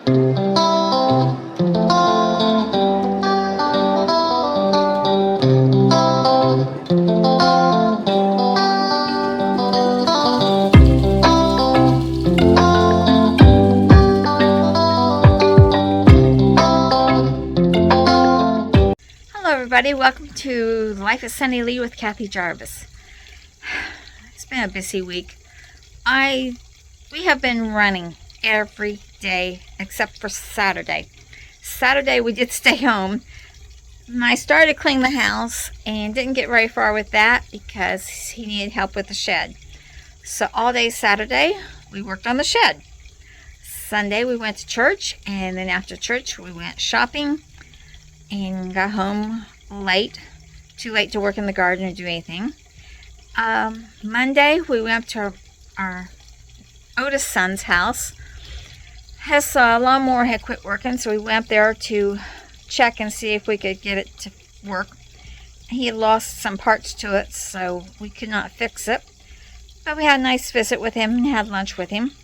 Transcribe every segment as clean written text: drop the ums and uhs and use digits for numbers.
Everybody, welcome to Life is Sunny Lee with Kathy Jarvis. It's been a busy week. We have been running every day except for Saturday. Saturday we did stay home. And I started cleaning the house and didn't get very far with that because he needed help with the shed. So all day Saturday we worked on the shed. Sunday we went to church, and then after church we went shopping and got home late. Too late to work in the garden or do anything. Monday we went up to our oldest son's house. His lawnmower had quit working, so we went up there to check and see if we could get it to work. He had lost some parts to it, so we could not fix it. But we had a nice visit with him and had lunch with him.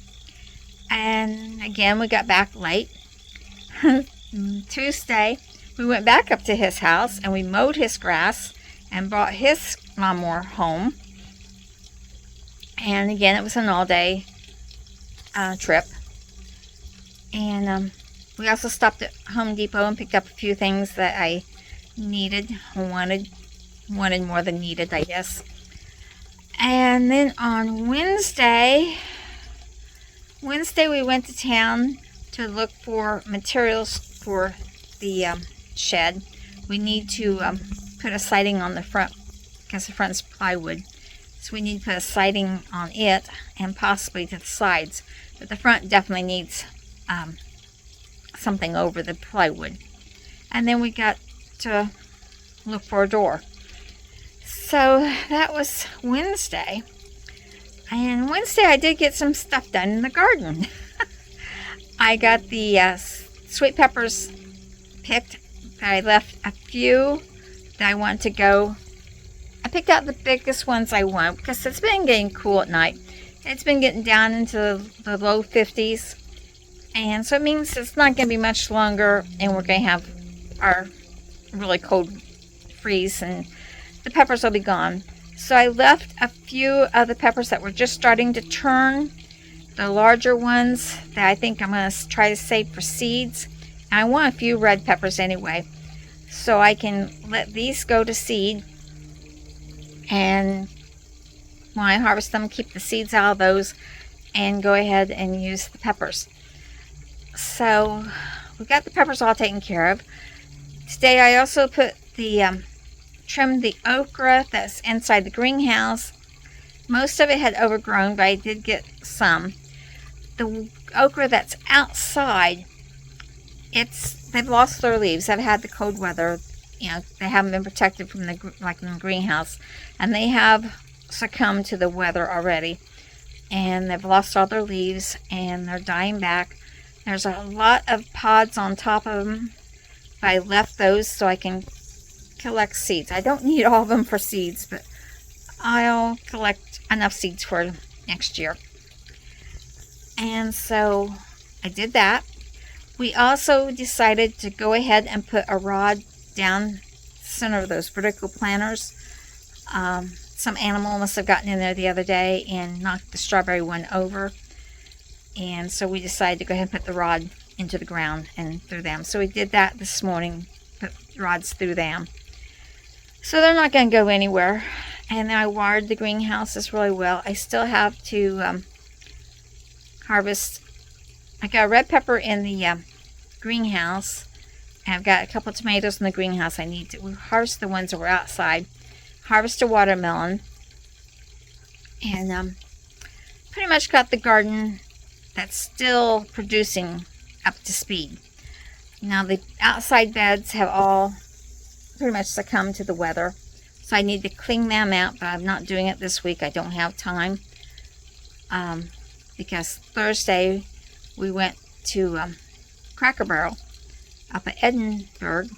And again, we got back late. Tuesday we went back up to his house and we mowed his grass and brought his lawnmower home. And again, it was an all-day trip. And we also stopped at Home Depot and picked up a few things that I needed, wanted more than needed, I guess. And then on Wednesday we went to town to look for materials for the shed. We need to put a siding on the front because the front's plywood, so we need to put a siding on it and possibly to the sides, but the front definitely needs something over the plywood. And then we got to look for a door. So that was Wednesday, and Wednesday I did get some stuff done in the garden. I got the sweet peppers picked. I left a few that I want to go. I picked out the biggest ones I want because it's been getting cool at night. It's been getting down into the low 50s. And so it means it's not going to be much longer and we're going to have our really cold freeze and the peppers will be gone. So I left a few of the peppers that were just starting to turn. The larger ones that I think I'm going to try to save for seeds. I want a few red peppers anyway, so I can let these go to seed, and when I harvest them, keep the seeds out of those and go ahead and use the peppers. So we got the peppers all taken care of. Today I also put the trimmed the okra that's inside the greenhouse. Most of it had overgrown, but I did get some. The okra that's outside, they've lost their leaves. They've had the cold weather. You know, they haven't been protected from like in the greenhouse, and they have succumbed to the weather already. And they've lost all their leaves, and they're dying back. There's a lot of pods on top of them, but I left those so I can collect seeds. I don't need all of them for seeds, but I'll collect enough seeds for next year. And so I did that. We also decided to go ahead and put a rod down the center of those vertical planters. Some animal must have gotten in there the other day and knocked the strawberry one over. And so we decided to go ahead and put the rod into the ground and through them. So we did that this morning, put rods through them. So they're not going to go anywhere. And I wired the greenhouses really well. I still have to harvest. I got a red pepper in the greenhouse, and I've got a couple of tomatoes in the greenhouse. I need to harvest the ones that were outside, harvest a watermelon, and pretty much got the garden that's still producing up to speed. Now the outside beds have all pretty much succumbed to the weather, so I need to clean them out, but I'm not doing it this week. I don't have time because Thursday we went to Cracker Barrel up at Edinburgh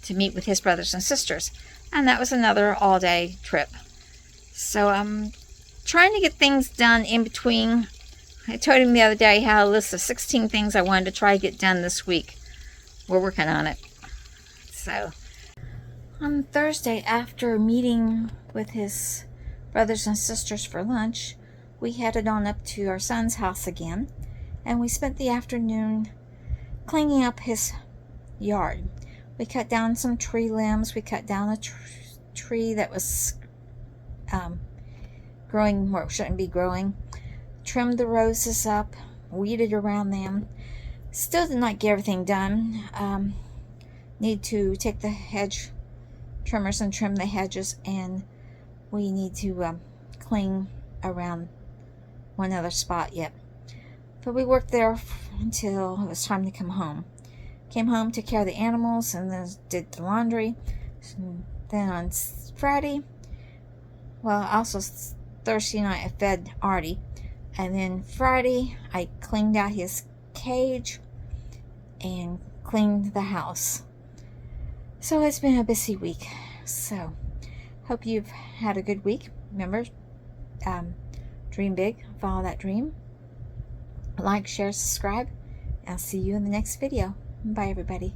to meet with his brothers and sisters, and that was another all-day trip. So I'm trying to get things done in between I told him the other day I had a list of 16 things I wanted to try to get done this week. We're working on it. So, on Thursday, after meeting with his brothers and sisters for lunch, we headed on up to our son's house again, and we spent the afternoon cleaning up his yard. We cut down some tree limbs. We cut down a tree that was growing where it shouldn't be growing. Trimmed the roses up, weeded around them. Still did not get everything done. Need to take the hedge trimmers and trim the hedges, and we need to clean around one other spot yet. But we worked there until it was time to come home. Came home, took care of the animals, and then did the laundry. And then on Friday, well, also Thursday night, I fed Artie. And then Friday, I cleaned out his cage and cleaned the house. So it's been a busy week. So, hope you've had a good week. Remember, dream big, follow that dream. Like, share, subscribe. I'll see you in the next video. Bye, everybody.